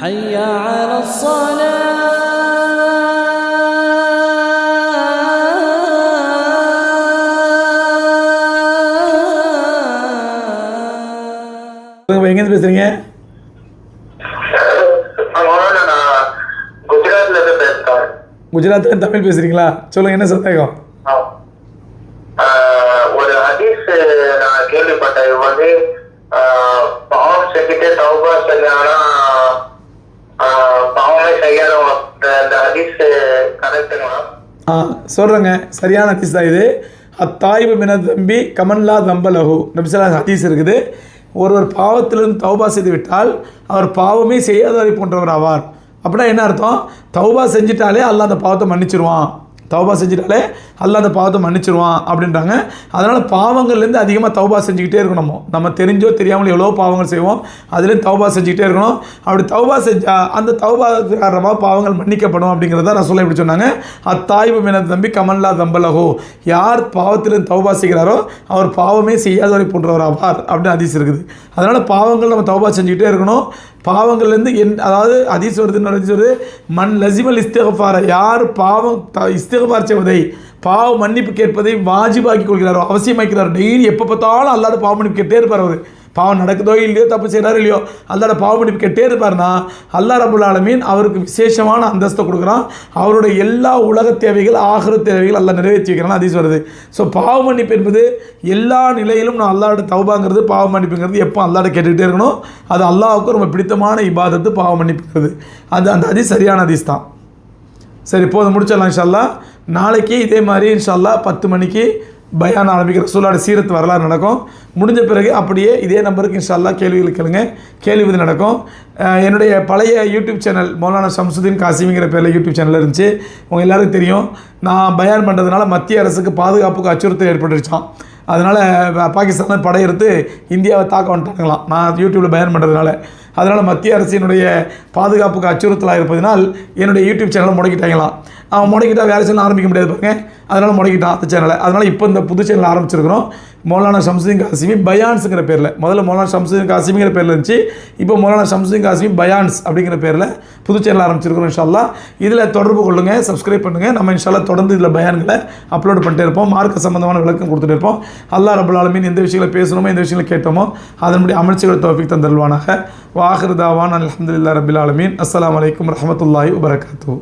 حي على الصلاة. எங்கேருந்து பேசுறீங்க? குஜராத்ல தமிழ் பேசுறீங்களா? சொல்லுங்க, என்ன சந்தேகம்? ஒரு ஹதீஸ் நான் கேள்விப்பட்டேன். இது வந்து பாவம் செஞ்சுட்டு தௌபா செஞ்சாங்கன்னா பாவமே செய்யாத இந்த ஹதீஸ் கரெக்டுங்களா? சொல்கிறேங்க, சரியான ஹதீஸ் தான் இது. அத்தாய்பு மின தம்பி கமன்லா தம்பலஹு நபிசல்லா ஹதீஸ் இருக்குது. ஒருவர் பாவத்திலிருந்து தௌபா செய்து விட்டால் அவர் பாவமே செய்யாதவரை போன்றவர் ஆவார். அப்படின்னா என்ன அர்த்தம்? தௌபா செஞ்சிட்டாலே அல்லாஹ் அந்த பாவத்தை மன்னிச்சிருவான். தௌபா செஞ்சிட்டாலே அல்லாஹ் அந்த பாவத்தை மன்னிச்சிருவான் அப்படின்றாங்க. அதனால் பாவங்கள்லேருந்து அதிகமாக தௌபா செஞ்சுக்கிட்டே இருக்கணும். நம்ம தெரிஞ்சோ தெரியாமல் எவ்வளோ பாவங்கள் செய்வோம், அதுலேருந்து தௌபா செஞ்சுக்கிட்டே இருக்கணும். அப்படி தௌபா செஞ்சால் அந்த தௌபா காரணமாக பாவங்கள் மன்னிக்கப்படும் அப்படிங்கிறத ரசூலுல்லாஹ் இப்படி சொன்னாங்க. அத்தாய்பு மின தம்பி கமன்லா தம்பலஹு, யார் பாவத்திலிருந்து தௌபா செய்கிறாரோ அவர் பாவமே செய்யாதவரை போன்றவர் ஆவார் அப்படின்னு ஹதீஸ் இருக்குது. அதனால் பாவங்கள் நம்ம தௌபா செஞ்சுக்கிட்டே இருக்கணும். பாவங்கள்லேருந்து அதாவது ஹதீஸ் வருது, மன் லசிமல் இஸ்திக்ஃபார, யார் பாவம் இஸ்திக்ஃபார் செய்வதை, பாவ மன்னிப்பு கேட்பதை வாஜிபாக்கி கொள்கிறாரோ, அவசியமாக்கிறார். டெய்லி எப்போ பார்த்தாலும் அல்லாஹ்ட பாவ மன்னிப்பு கேட்டே இருப்பார். அவர் பாவம் நடக்குதோ இல்லையோ, தப்பு செய்கிறாரோ இல்லையோ, அல்லாஹ்ட பாவ மன்னிப்பு கேட்டே இருப்பார்னா அல்லாஹ் ரப்புல் ஆலமீன் அவருக்கு விசேஷமான அந்தஸ்தை கொடுக்குறான். அவருடைய எல்லா உலக தேவைகள் ஆகிரத் தேவைகள் அல்லாஹ் நிறைவேற்றி வைக்கிறான். ஹதீஸ் வருது. ஸோ பாவ மன்னிப்பு என்பது எல்லா நிலையிலும் நான் அல்லாஹ்ட தௌபாங்கிறது, பாவ மன்னிப்புங்கிறது எப்போ அல்லாஹ்ட கேட்டுக்கிட்டே இருக்கணும். அது அல்லாஹ்வுக்கு ரொம்ப பிடித்தமான இபாதத்து பாவ மன்னிப்புங்கிறது. அந்த ஹதீஸ் சரியான ஹதீஸ் தான். சரி, போதும், முடிச்சிடலாம் இன்ஷா அல்லாஹ். நாளைக்கு இதே மாதிரி இன்ஷா அல்லாஹ் 10 மணிக்கு பயான் ஆரம்பிக்கிற ரசூலுல்லாஹ் சீரத் வரலாறு நடக்கும். முடிஞ்ச பிறகு அப்படியே இதே நம்பருக்கு இன்ஷா அல்லாஹ் கேள்விகள் கேளுங்க, கேள்வி பதில் நடக்கும். என்னுடைய பழைய யூடியூப் சேனல் மௌலானா ஷம்சுதீன் காசிமிங்கிற பேரில் யூடியூப் சேனல் இருந்துச்சு. உங்கள் எல்லாருக்கும் தெரியும், நான் பயான் பண்ணுறதுனால மத்திய அரசுக்கு பாதுகாப்புக்கு அச்சுறுத்தல் ஏற்பட்டுருச்சான். அதனால் பாகிஸ்தான் படையெடுத்து இந்தியாவை தாக்க வந்துட்டாங்களாம் நான் யூடியூப்பில் பயான் பண்ணுறதுனால. அதனால் மத்திய அரசினுடைய பாதுகாப்புக்கு அச்சுறுத்தலாக இருப்பதனால் என்னுடைய யூடியூப் சேனலை முடக்கிட்டாங்களாம். அவன் முடக்கிட்டால் வேறு சேனல் ஆரம்பிக்க முடியாது பாருங்க, அதனால் முடக்கிட்டான் அந்த சேனலை. அதனால் இப்போ இந்த புது சேனல் ஆரம்பிச்சிருக்கிறோம், மௌலானா ஷம்சுதீன் காசிமி பயான்ஸுங்கிற பேரில். முதல்ல மௌலானா ஷம்சுதீன் காசிமிங்கிற பேரில் இருந்துச்சு, இப்போ மௌலானா ஷம்சுதீன் காசிமி பயான்ஸ் அப்படிங்கிற பேரில் புது சேனல் ஆரம்பிச்சிருக்கிறோம். இன்ஷா அல்லாஹ் இதில் தொடர்பு கொள்ளுங்கள், சப்ஸ்கிரைப் பண்ணுங்கள். நம்ம இன்ஷா அல்லாஹ் தொடர்ந்து இதில் பயான்களை அப்லோட் பண்ணிட்டே இருப்போம், மார்க்க சம்பந்தமான விளக்கம் கொடுத்துட்டு இருப்போம். அல்லாஹ் ரப்பல் ஆலமீன் எந்த விஷயங்களை பேசணுமோ, எந்த விஷயங்களை கேட்டோமோ அதனுடைய அமல்ச்சிகளை தௌஃபீக் தந்தருள்வானாக. வாஹிர் தாவான் அல்ஹம்துலில்லாஹி ரப்பில் ஆலமீன். அஸ்ஸலாமு அலைக்கும் வரஹ்மத்துல்லாஹி வபரகாத்துஹு.